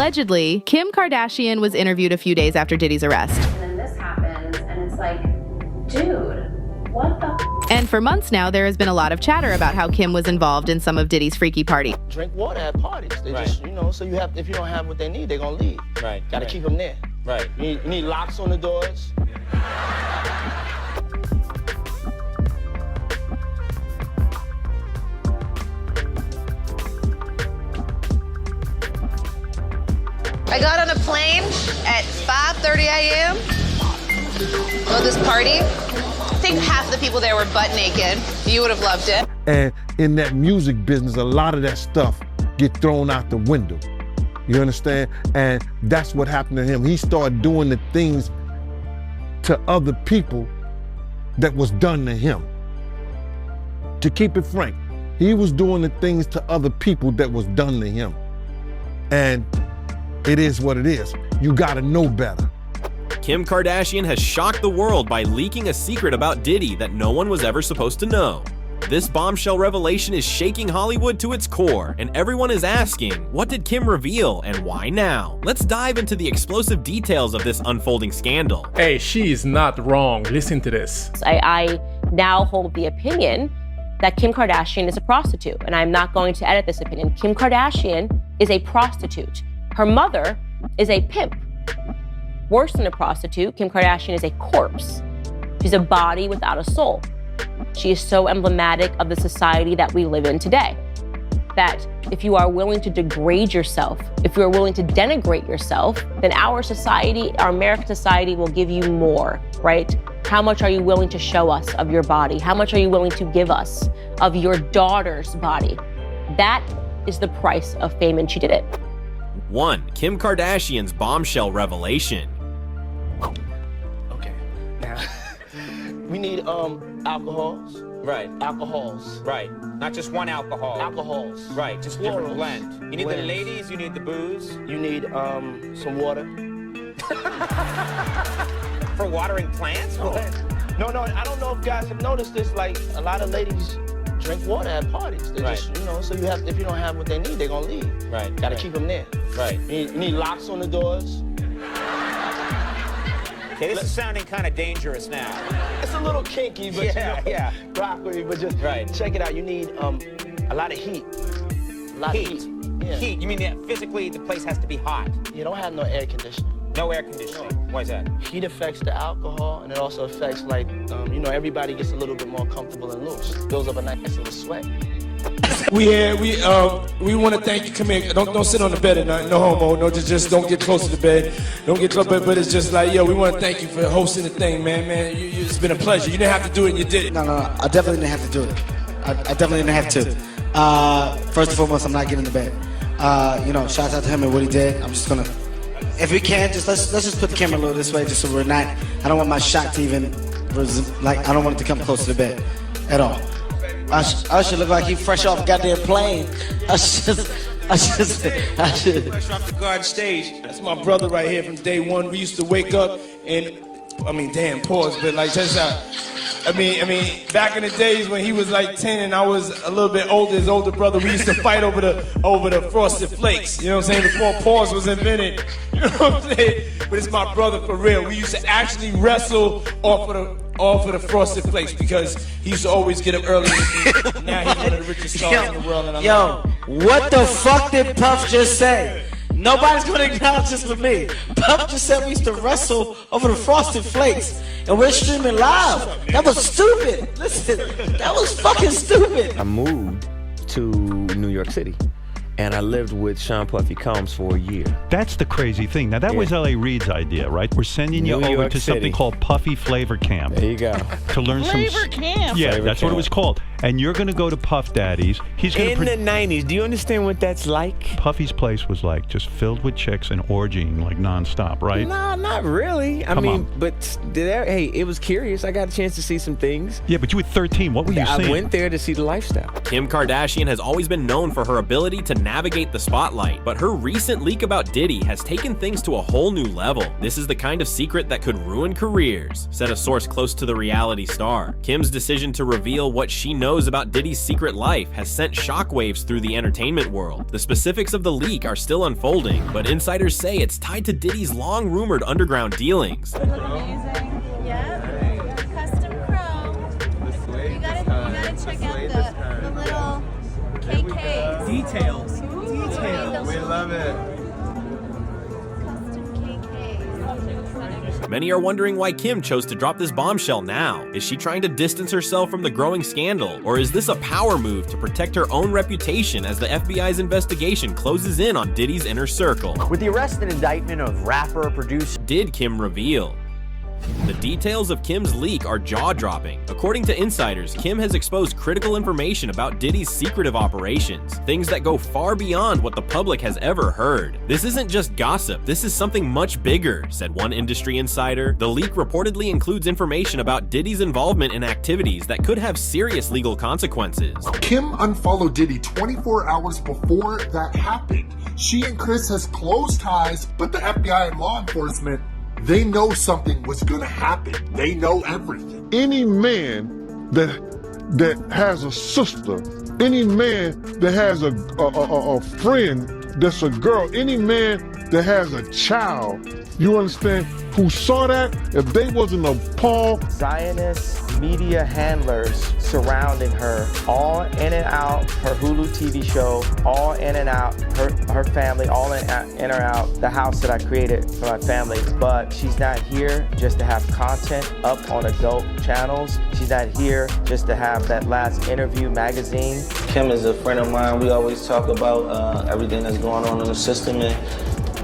Allegedly, Kim Kardashian was interviewed a few days after Diddy's arrest. And then this happens, and it's like, dude, what the And for months now, there has been a lot of chatter about how Kim was involved in some of Diddy's freaky parties. Drink water at parties. They just, so you have, if you don't have what they need, they're gonna leave. Right. Gotta keep them there. Right. You need locks on the doors. I got on a plane at 5:30 a.m. Go to this party. I think half the people there were butt naked. You would have loved it. And in that music business, a lot of that stuff get thrown out the window. You understand? And that's what happened to him. He started doing the things to other people that was done to him. To keep it frank, he was doing the things to other people that was done to him. And it is what it is. You gotta know better. Kim Kardashian has shocked the world by leaking a secret about Diddy that no one was ever supposed to know. This bombshell revelation is shaking Hollywood to its core, and everyone is asking, what did Kim reveal and why now? Let's dive into the explosive details of this unfolding scandal. Hey, she is not wrong. Listen to this. I now hold the opinion that Kim Kardashian is a prostitute, and I'm not going to edit this opinion. Kim Kardashian is a prostitute. Her mother is a pimp. Worse than a prostitute, Kim Kardashian is a corpse. She's a body without a soul. She is so emblematic of the society that we live in today, that if you are willing to degrade yourself, if you are willing to denigrate yourself, then our society, our American society, will give you more, right? How much are you willing to show us of your body? How much are you willing to give us of your daughter's body? That is the price of fame, and she did it. 1. Kim Kardashian's bombshell revelation. Okay. Now, we need alcohols. Right. Alcohols. Right. Not just one alcohol. Alcohols. Right. Just a different blend. You need the ladies, you need the booze. You need some water. For watering plants? No, I don't know if guys have noticed this, like a lot of ladies drink water at parties. They just, so you have, if you don't have what they need, they're gonna leave. Right. Gotta keep them there. Right. You need locks on the doors. Okay, this is sounding kind of dangerous now. It's a little kinky, but rock with me, but just check it out. You need a lot of heat. A lot of heat. Yeah. Heat. You mean that physically the place has to be hot? You don't have no air conditioning. No air conditioning. Why is that? Heat affects the alcohol, and it also affects, like, everybody gets a little bit more comfortable and loose. Builds up a nice little sweat. We want to thank you. Come here. Don't sit on the bed at night. No homo. No, just don't get close to the bed. Don't get close. But it's just like, we want to thank you for hosting the thing, man. It's been a pleasure. You didn't have to do it, and you did it. No. I definitely didn't have to do it. I definitely didn't have to. First and foremost, I'm not getting in the bed. Shout out to him and what he did. I'm just gonna, if we can, let's just put the camera a little this way, just so we're not. I don't want my shot to even, I don't want it to come close to the bed at all. I should look like he fresh off a goddamn plane. I should. Fresh off the garden stage. That's my brother right here from day one. We used to wake up and, pause, but just back in the days when he was like 10 and I was a little bit older, his older brother, we used to fight over the Frosted Flakes. You know what I'm saying? Before pause was invented. You know what I'm saying? But it's my brother for real. We used to actually wrestle off of the Frosted Flakes because he used to always get up early. Now he's one of the richest stars in the world. And what the fuck did Puff just say? Nobody's gonna acknowledge this but me. Puff just said we used to wrestle over the Frosted Flakes, and we're streaming live. That was stupid. Listen, that was fucking stupid. I moved to New York City, and I lived with Sean Puffy Combs for a year. That's the crazy thing. Now, that was L.A. Reid's idea, right? We're sending you over to something called Puffy Flavor Camp. There you go. To learn Flavor Camp? Yeah, Flavor that's Camp. what it was called. And you're going to go to Puff Daddy's. He's going in the 90s. Do you understand what that's like? Puffy's place was like just filled with chicks and orgying like nonstop, right? No, not really. I mean, but hey, it was curious. I got a chance to see some things. Yeah, but you were 13. What were you saying? I went there to see the lifestyle. Kim Kardashian has always been known for her ability to navigate the spotlight, but her recent leak about Diddy has taken things to a whole new level. This is the kind of secret that could ruin careers, said a source close to the reality star. Kim's decision to reveal what she knows about Diddy's secret life has sent shockwaves through the entertainment world. The specifics of the leak are still unfolding, but insiders say it's tied to Diddy's long-rumored underground dealings. Look amazing. Yeah. Custom chrome. You gotta check out the little KKs. Details. Details. We love it. Custom KKs. Many are wondering why Kim chose to drop this bombshell now. Is she trying to distance herself from the growing scandal? Or is this a power move to protect her own reputation as the FBI's investigation closes in on Diddy's inner circle? With the arrest and indictment of rapper, producer, did Kim reveal? The details of Kim's leak are jaw-dropping. According to insiders, Kim has exposed critical information about Diddy's secretive operations, things that go far beyond what the public has ever heard. This isn't just gossip, this is something much bigger, said one industry insider. The leak reportedly includes information about Diddy's involvement in activities that could have serious legal consequences. Kim unfollowed Diddy 24 hours before that happened. She and Chris has close ties, but the FBI and law enforcement, they know something was gonna happen. They know everything. Any man that has a sister, any man that has a friend that's a girl, any man that has a child, you understand, who saw that, if they wasn't appalled. Zionist media handlers surrounding her, all in and out her Hulu TV show, all in and out her family, all in and out the house that I created for my family. But she's not here just to have content up on adult channels. She's not here just to have that last interview magazine. Kim is a friend of mine. We always talk about everything that's going on in the system, and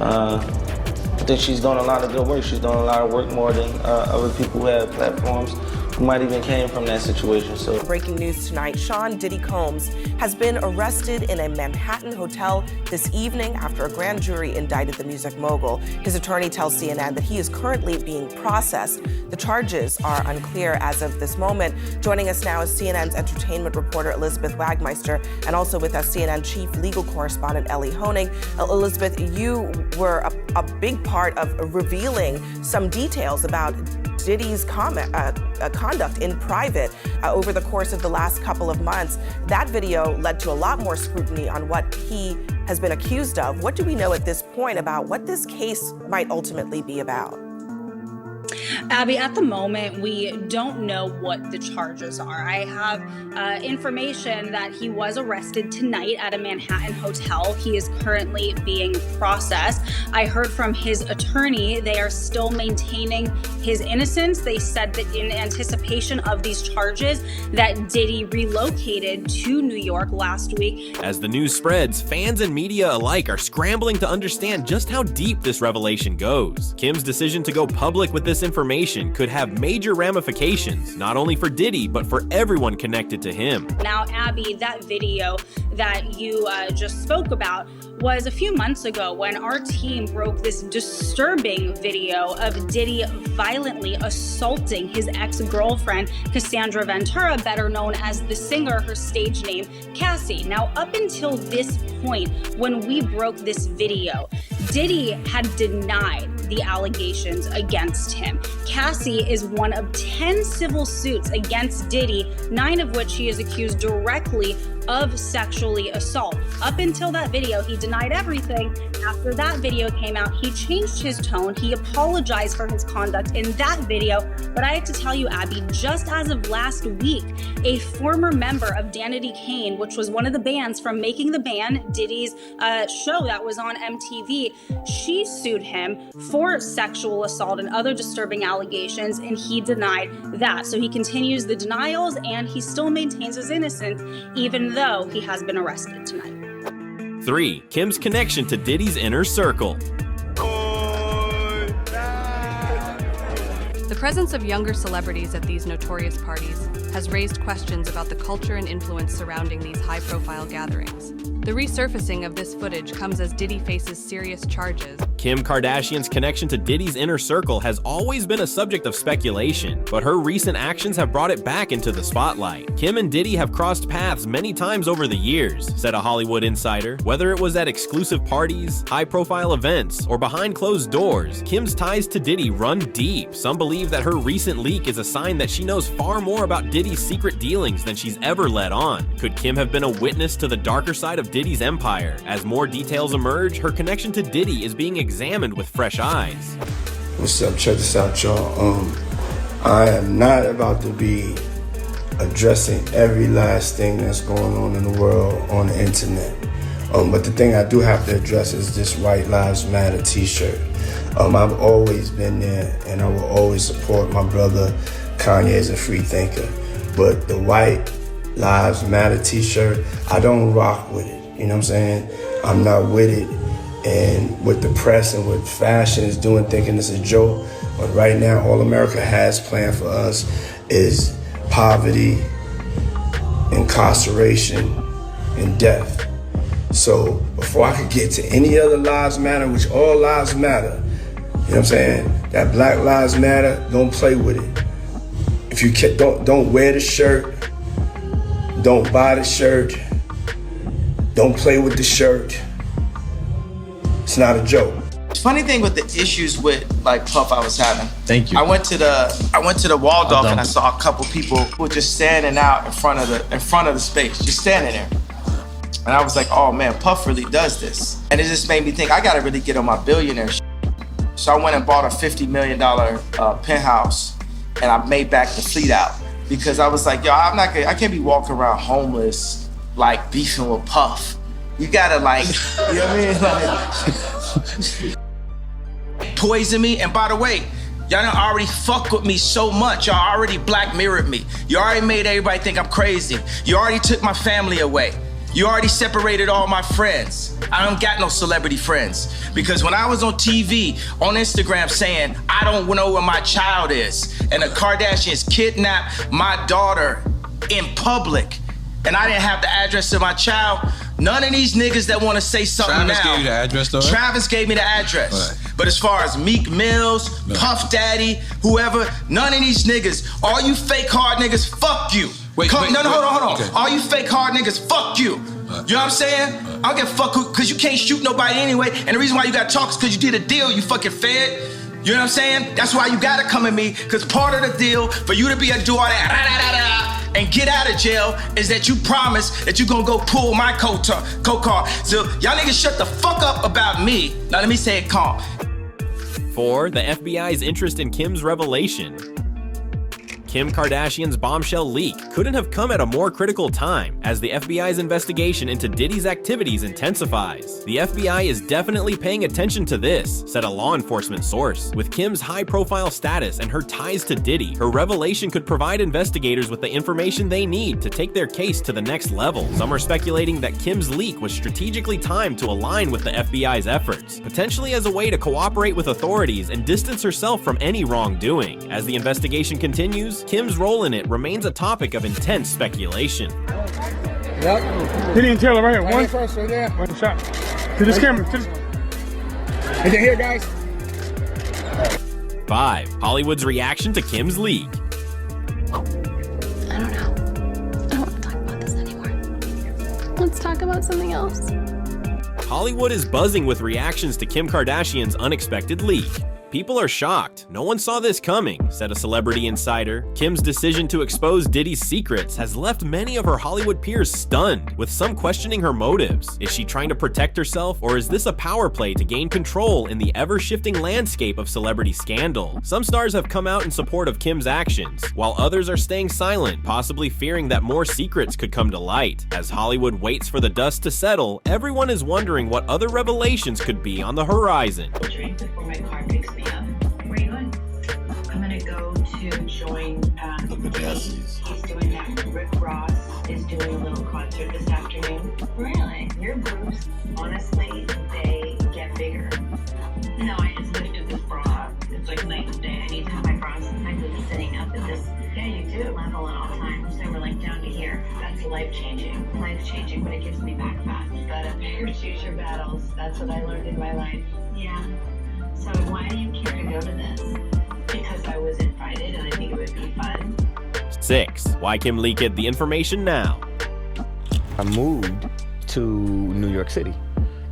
I think she's doing a lot of good work. She's doing a lot of work more than other people who have platforms who might even came from that situation. So, breaking news tonight, Sean Diddy Combs has been arrested in a Manhattan hotel this evening after a grand jury indicted the music mogul. His attorney tells CNN that he is currently being processed. The charges are unclear as of this moment. Joining us now is CNN's entertainment reporter Elizabeth Wagmeister, and also with us CNN chief legal correspondent Ellie Honig. Elizabeth, you were a big part of revealing some details about Diddy's conduct in private over the course of the last couple of months. That video led to a lot more scrutiny on what he has been accused of. What do we know at this point about what this case might ultimately be about? Abby, at the moment, we don't know what the charges are. I have information that he was arrested tonight at a Manhattan hotel. He is currently being processed. I heard from his attorney they are still maintaining his innocence. They said that in anticipation of these charges that Diddy relocated to New York last week. As the news spreads, fans and media alike are scrambling to understand just how deep this revelation goes. Kim's decision to go public with this information could have major ramifications, not only for Diddy, but for everyone connected to him. Now, Abby, that video that you just spoke about was a few months ago when our team broke this disturbing video of Diddy violently assaulting his ex-girlfriend, Cassandra Ventura, better known as the singer, her stage name, Cassie. Now, up until this point, when we broke this video, Diddy had denied the allegations against him. Cassie is one of 10 civil suits against Diddy, 9 of which he is accused directly of sexually assault. Up until that video, he denied everything. After that video came out, he changed his tone. He apologized for his conduct in that video. But I have to tell you, Abby, just as of last week, a former member of Danity Kane, which was one of the bands from Making the Band, Diddy's show that was on MTV, she sued him for sexual assault and other disturbing allegations, and he denied that. So he continues the denials, and he still maintains his innocence, even though he has been arrested tonight. 3. Kim's connection to Diddy's inner circle. The presence of younger celebrities at these notorious parties has raised questions about the culture and influence surrounding these high-profile gatherings. The resurfacing of this footage comes as Diddy faces serious charges. Kim Kardashian's connection to Diddy's inner circle has always been a subject of speculation, but her recent actions have brought it back into the spotlight. Kim and Diddy have crossed paths many times over the years, said a Hollywood insider. Whether it was at exclusive parties, high-profile events, or behind closed doors, Kim's ties to Diddy run deep. Some believe that her recent leak is a sign that she knows far more about Diddy's secret dealings than she's ever let on. Could Kim have been a witness to the darker side of Diddy's empire? As more details emerge, her connection to Diddy is being examined with fresh eyes. What's up? Check this out, y'all. I am not about to be addressing every last thing that's going on in the world on the internet. But the thing I do have to address is this White Lives Matter t-shirt. I've always been there and I will always support my brother Kanye as a free thinker. But the White Lives Matter t-shirt, I don't rock with it. You know what I'm saying? I'm not with it. And with the press and what fashion is doing, thinking it's a joke. But right now, all America has planned for us is poverty, incarceration, and death. So before I could get to any other lives matter, which all lives matter, you know what I'm saying? That Black Lives Matter, don't play with it. If you don't wear the shirt, don't buy the shirt, don't play with the shirt. It's not a joke. Funny thing with the issues with like Puff I was having. Thank you. I went to the Waldorf and I saw a couple people who were just standing out in front of the space, just standing there. And I was like, oh man, Puff really does this. And it just made me think I gotta really get on my billionaire shit. So I went and bought a $50 million penthouse and I made back the fleet out because I was like, yo, I can't be walking around homeless like beefing with Puff. You gotta like, you know what I mean? Like, poison me. And by the way, y'all done already fuck with me so much. Y'all already Black Mirrored me. You already made everybody think I'm crazy. You already took my family away. You already separated all my friends. I don't got no celebrity friends. Because when I was on TV, on Instagram saying, I don't know where my child is, and the Kardashians kidnapped my daughter in public, and I didn't have the address of my child, none of these niggas that want to say something Travis now. Gave you the address, though? Travis gave me the address. Right. But as far as Meek Mills, Puff Daddy, whoever, none of these niggas, all you fake hard niggas, fuck you. Hold on. Okay. All you fake hard niggas, fuck you. You know what I'm saying? I don't give a fuck because you can't shoot nobody anyway. And the reason why you got to talk is because you did a deal, you fucking fed. You know what I'm saying? That's why you got to come at me, because part of the deal for you to be a do all that and get out of jail is that you promise that you're going to go pull my co-car. So y'all niggas shut the fuck up about me. Now let me say it calm. 4. The FBI's interest in Kim's revelation. Kim Kardashian's bombshell leak couldn't have come at a more critical time as the FBI's investigation into Diddy's activities intensifies. The FBI is definitely paying attention to this, said a law enforcement source. With Kim's high-profile status and her ties to Diddy, her revelation could provide investigators with the information they need to take their case to the next level. Some are speculating that Kim's leak was strategically timed to align with the FBI's efforts, potentially as a way to cooperate with authorities and distance herself from any wrongdoing. As the investigation continues, Kim's role in it remains a topic of intense speculation. Yep. Diddy and Taylor right here. One first, right there. One shot. To this camera. And then here, guys. 5. Hollywood's reaction to Kim's leak. I don't know. I don't want to talk about this anymore. Let's talk about something else. Hollywood is buzzing with reactions to Kim Kardashian's unexpected leak. People are shocked. No one saw this coming, said a celebrity insider. Kim's decision to expose Diddy's secrets has left many of her Hollywood peers stunned, with some questioning her motives. Is she trying to protect herself, or is this a power play to gain control in the ever-shifting landscape of celebrity scandal? Some stars have come out in support of Kim's actions, while others are staying silent, possibly fearing that more secrets could come to light. As Hollywood waits for the dust to settle, everyone is wondering what other revelations could be on the horizon. Join he's doing that. Rick Ross is doing a little concert this afternoon. Really? Your groups, honestly, they get bigger. No, I just lifted this bra up. It's like night and day. I need to have my bras. I'm really sitting up at this. Yeah, you do. Level at all times. life-changing. Life-changing, but it gives me back fat. You gotta pick or choose your battles. That's what I learned in my life. Yeah. So why do you care to go to this? Because I was invited and I think it would be fun. 6. Why Kim leaked the information now? I moved to New York City,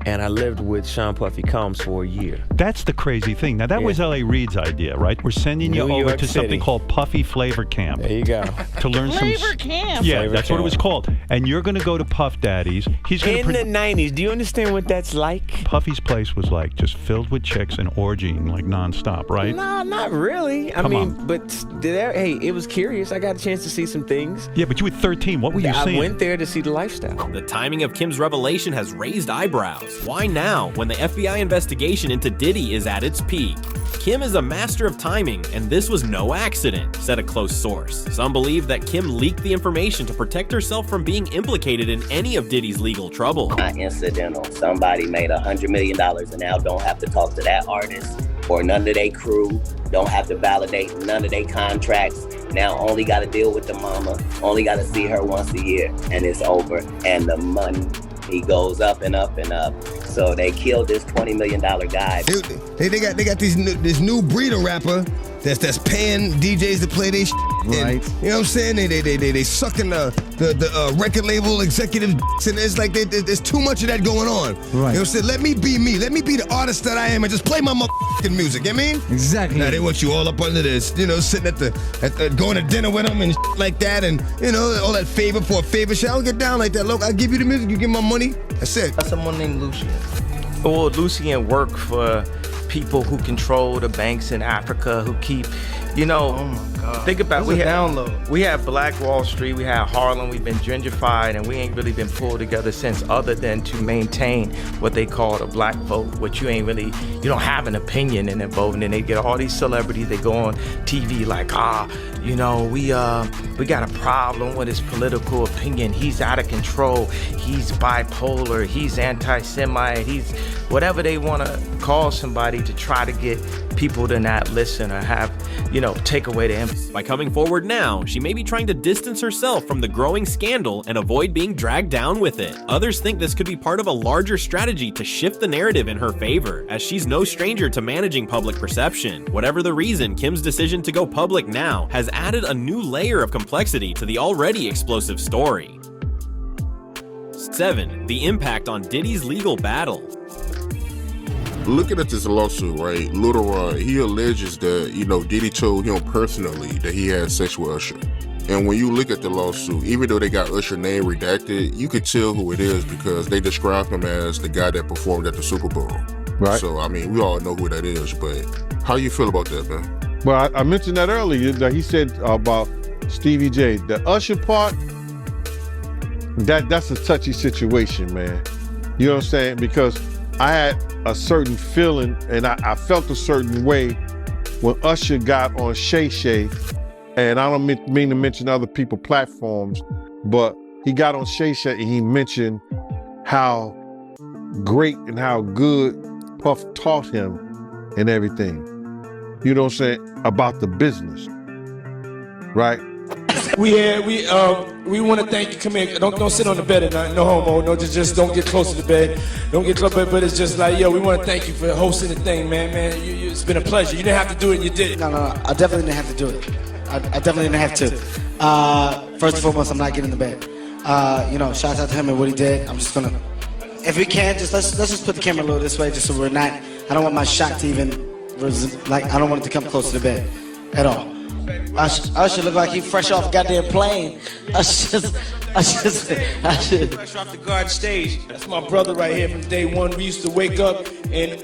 and I lived with Sean Puffy Combs for a year. That's the crazy thing. Now, that was L.A. Reid's idea, right? We're sending you over to something called Puffy Flavor Camp. There you go. To learn Flavor Camp. Yeah, Flavor that's what it was Camp. called. And you're going to go to Puff Daddy's. He's going In the 90s, do you understand what that's like? Puffy's place was like just filled with chicks and orgying like nonstop, right? No, not really. I mean, but hey, it was curious. I got a chance to see some things. Yeah, but you were 13. What were you seeing? I went there to see the lifestyle. The timing of Kim's revelation has raised eyebrows. Why now, when the FBI investigation into Diddy is at its peak? Kim is a master of timing, and this was no accident, said a close source. Some believe that Kim leaked the information to protect herself from being implicated in any of Diddy's legal trouble. Not incidental. Somebody made $100 million and now don't have to talk to that artist or none of their crew, don't have to validate none of their contracts. Now only got to deal with the mama, only got to see her once a year, and it's over. And the money, he goes up and up and up. So they killed this $20 million guy. They got this new breed of rapper that's paying DJs to play their shit. Right. And, you know what I'm saying? They sucking the record label executive and it's like there's too much of that going on. Right. You know what I'm saying? Let me be me. Let me be the artist that I am and just play my motherfucking music. You know what I mean? Exactly. Now they want you all up under this, you know, sitting at going to dinner with them and like that, and you know all that favor for a favor shit. I don't get down like that. Look, I give you the music, you give my money. That's it. Someone named Lucien. Well, Lucien worked for people who control the banks in Africa, who keep, you know, oh my God. Think about we have Black Wall Street, we have Harlem, we've been gentrified, and we ain't really been pulled together since, other than to maintain what they call the black vote, which you don't have an opinion in the vote. And then they get all these celebrities, they go on TV like, you know, we got a problem with his political opinion. He's out of control. He's bipolar. He's anti-Semite. He's whatever they want to call somebody to try to get people to not listen or have, you know, take away the emphasis. By coming forward now, she may be trying to distance herself from the growing scandal and avoid being dragged down with it. Others think this could be part of a larger strategy to shift the narrative in her favor, as she's no stranger to managing public perception. Whatever the reason, Kim's decision to go public now has added a new layer of complexity to the already explosive story. 7. The impact on Diddy's legal battle. Looking at this lawsuit, right, Lil Rod, he alleges that, you know, Diddy told him personally that he had sex with Usher. And when you look at the lawsuit, even though they got Usher's name redacted, you could tell who it is because they describe him as the guy that performed at the Super Bowl. Right. So, I mean, we all know who that is, but how you feel about that, man? Well, I mentioned that earlier, that he said about Stevie J. The Usher part, that's a touchy situation, man. You know what I'm saying? Because I had a certain feeling, and I felt a certain way when Usher got on Shay Shay, and I don't mean to mention other people's platforms, but he got on Shay Shay and he mentioned how great and how good Puff taught him and everything. You know what I'm saying? About the business, right? We want to thank you. Come here. Don't sit on the bed at night. No homo. No, just don't get close to the bed. Don't get close. But it's just like, yo, we want to thank you for hosting the thing, man. It's been a pleasure. You didn't have to do it, and you did it. No. I definitely didn't have to do it. I definitely didn't have to. First and foremost, I'm not getting in the bed. You know, shout out to him and what he did. I'm just gonna, if we can, let's just put the camera a little this way, just so we're not. I don't want my shot to even, I don't want it to come close to the bed at all. Usher look like he fresh off a goddamn plane. I should. Fresh off the garden stage. That's my brother right here from day one. We used to wake up and,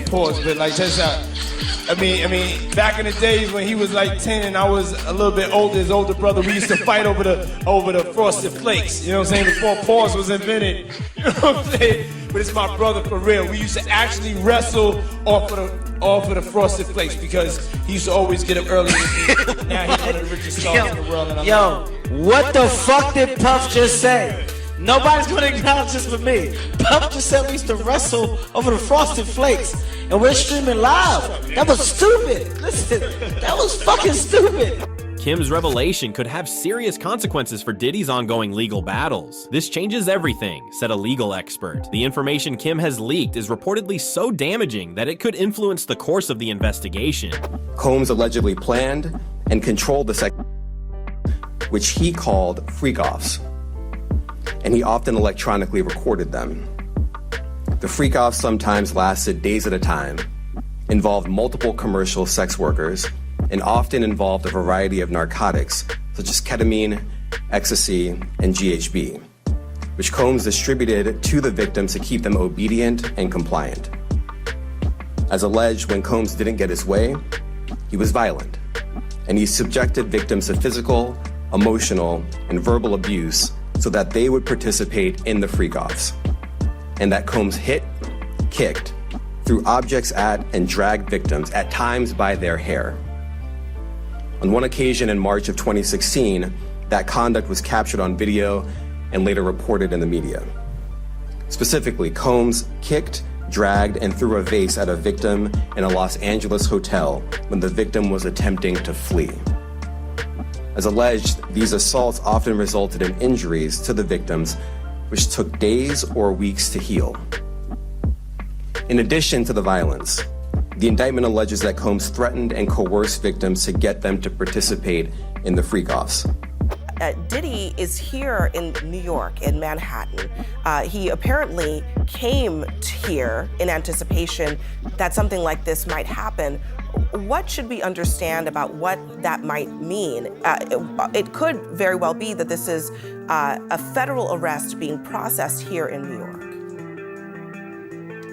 pause, but like just back in the days when he was like 10 and I was a little bit older, his older brother, we used to fight over the Frosted Flakes. You know what I'm saying? Before pause was invented. You know what I'm saying? But it's my brother for real. We used to actually wrestle off of the Frosted Flakes because he used to always get up early. Now he's one of the richest stars in the world. Yo, what the fuck did Puff just say? Nobody's gonna acknowledge this but me. Puff just said we used to wrestle over the Frosted Flakes, and we're streaming live. That was stupid. Listen, that was fucking stupid. Kim's revelation could have serious consequences for Diddy's ongoing legal battles. This changes everything, said a legal expert. The information Kim has leaked is reportedly so damaging that it could influence the course of the investigation. Combs allegedly planned and controlled the sex, which he called freak-offs, and he often electronically recorded them. The freak-offs sometimes lasted days at a time, involved multiple commercial sex workers, and often involved a variety of narcotics such as ketamine, ecstasy, and GHB, which Combs distributed to the victims to keep them obedient and compliant. As alleged, when Combs didn't get his way, he was violent, and he subjected victims to physical, emotional, and verbal abuse so that they would participate in the freak-offs, and that Combs hit, kicked, threw objects at, and dragged victims, at times by their hair. On one occasion in March of 2016, that conduct was captured on video and later reported in the media. Specifically, Combs kicked, dragged, and threw a vase at a victim in a Los Angeles hotel when the victim was attempting to flee. As alleged, these assaults often resulted in injuries to the victims, which took days or weeks to heal. In addition to the violence, the indictment alleges that Combs threatened and coerced victims to get them to participate in the freak-offs. Diddy is here in New York, in Manhattan. He apparently came here in anticipation that something like this might happen. What should we understand about what that might mean? It could very well be that this is a federal arrest being processed here in New York.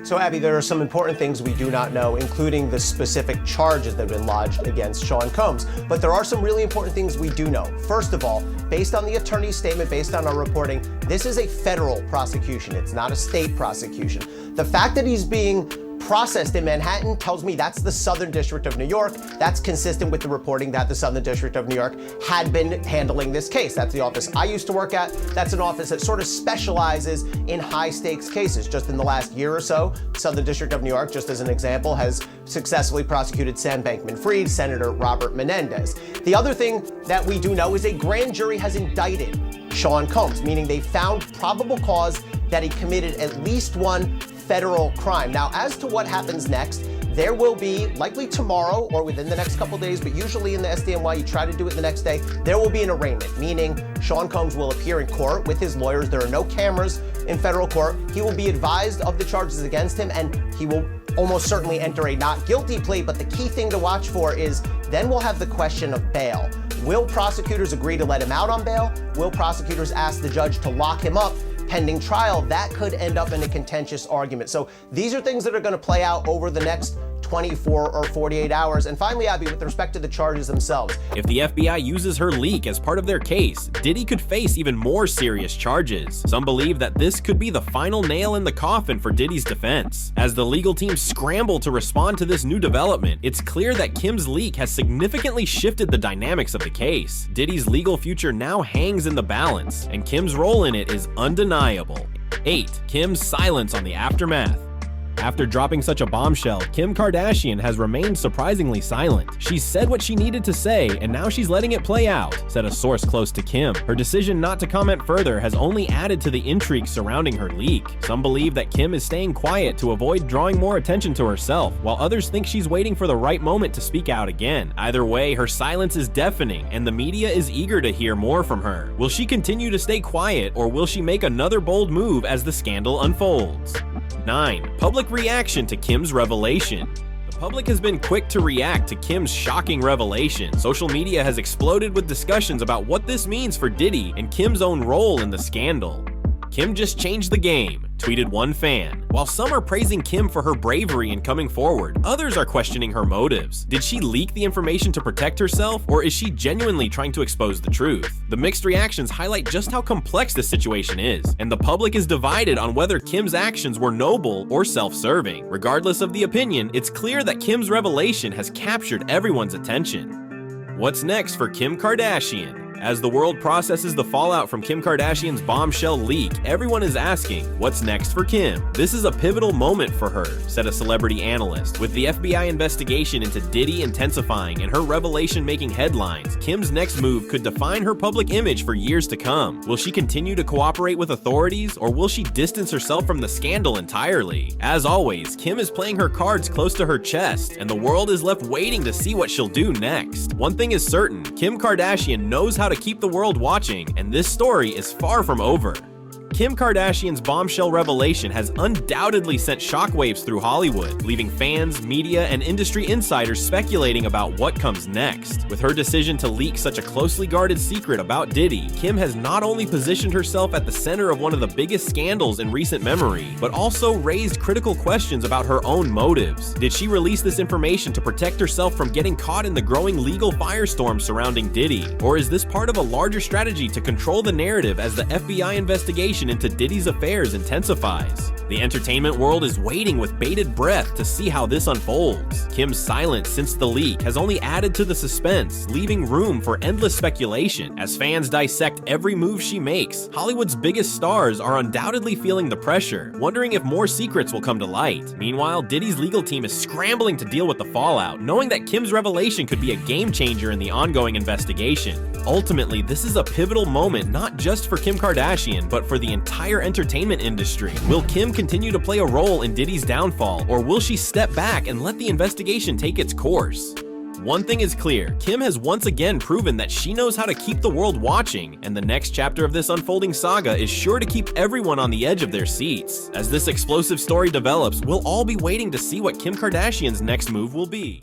So, Abby, there are some important things we do not know, including the specific charges that have been lodged against Sean Combs. But there are some really important things we do know. First of all, based on the attorney's statement, based on our reporting, this is a federal prosecution. It's not a state prosecution. The fact that he's being processed in Manhattan tells me that's the Southern District of New York. That's consistent with the reporting that the Southern District of New York had been handling this case. That's the office I used to work at. That's an office that sort of specializes in high-stakes cases. Just in the last year or so, Southern District of New York, just as an example, has successfully prosecuted Sam Bankman-Fried, Senator Robert Menendez. The other thing that we do know is a grand jury has indicted Sean Combs, meaning they found probable cause that he committed at least one federal crime. Now, as to what happens next, there will be, likely tomorrow or within the next couple days, but usually in the SDNY, you try to do it the next day, there will be an arraignment, meaning Sean Combs will appear in court with his lawyers. There are no cameras in federal court. He will be advised of the charges against him, and he will almost certainly enter a not guilty plea, but the key thing to watch for is then we'll have the question of bail. Will prosecutors agree to let him out on bail? Will prosecutors ask the judge to lock him up pending trial? That could end up in a contentious argument. So these are things that are going to play out over the next 24 or 48 hours. And finally, Abby, with respect to the charges themselves. If the FBI uses her leak as part of their case, Diddy could face even more serious charges. Some believe that this could be the final nail in the coffin for Diddy's defense. As the legal team scramble to respond to this new development, it's clear that Kim's leak has significantly shifted the dynamics of the case. Diddy's legal future now hangs in the balance, and Kim's role in it is undeniable. 8. Kim's silence on the aftermath. After dropping such a bombshell, Kim Kardashian has remained surprisingly silent. She's said what she needed to say, and now she's letting it play out, said a source close to Kim. Her decision not to comment further has only added to the intrigue surrounding her leak. Some believe that Kim is staying quiet to avoid drawing more attention to herself, while others think she's waiting for the right moment to speak out again. Either way, her silence is deafening, and the media is eager to hear more from her. Will she continue to stay quiet, or will she make another bold move as the scandal unfolds? 9. Public reaction to Kim's revelation. The public has been quick to react to Kim's shocking revelation. Social media has exploded with discussions about what this means for Diddy and Kim's own role in the scandal. Kim just changed the game, tweeted one fan. While some are praising Kim for her bravery in coming forward, others are questioning her motives. Did she leak the information to protect herself, or is she genuinely trying to expose the truth? The mixed reactions highlight just how complex this situation is, and the public is divided on whether Kim's actions were noble or self-serving. Regardless of the opinion, it's clear that Kim's revelation has captured everyone's attention. What's next for Kim Kardashian? As the world processes the fallout from Kim Kardashian's bombshell leak, everyone is asking, what's next for Kim? This is a pivotal moment for her, said a celebrity analyst. With the FBI investigation into Diddy intensifying and her revelation making headlines, Kim's next move could define her public image for years to come. Will she continue to cooperate with authorities, or will she distance herself from the scandal entirely? As always, Kim is playing her cards close to her chest, and the world is left waiting to see what she'll do next. One thing is certain, Kim Kardashian knows how to keep the world watching, and this story is far from over. Kim Kardashian's bombshell revelation has undoubtedly sent shockwaves through Hollywood, leaving fans, media, and industry insiders speculating about what comes next. With her decision to leak such a closely guarded secret about Diddy, Kim has not only positioned herself at the center of one of the biggest scandals in recent memory, but also raised critical questions about her own motives. Did she release this information to protect herself from getting caught in the growing legal firestorm surrounding Diddy? Or is this part of a larger strategy to control the narrative as the FBI investigation into Diddy's affairs intensifies? The entertainment world is waiting with bated breath to see how this unfolds. Kim's silence since the leak has only added to the suspense, leaving room for endless speculation. As fans dissect every move she makes, Hollywood's biggest stars are undoubtedly feeling the pressure, wondering if more secrets will come to light. Meanwhile, Diddy's legal team is scrambling to deal with the fallout, knowing that Kim's revelation could be a game changer in the ongoing investigation. Ultimately, this is a pivotal moment not just for Kim Kardashian, but for the entire entertainment industry. Will Kim continue to play a role in Diddy's downfall, or will she step back and let the investigation take its course? One thing is clear, Kim has once again proven that she knows how to keep the world watching, and the next chapter of this unfolding saga is sure to keep everyone on the edge of their seats. As this explosive story develops, we'll all be waiting to see what Kim Kardashian's next move will be.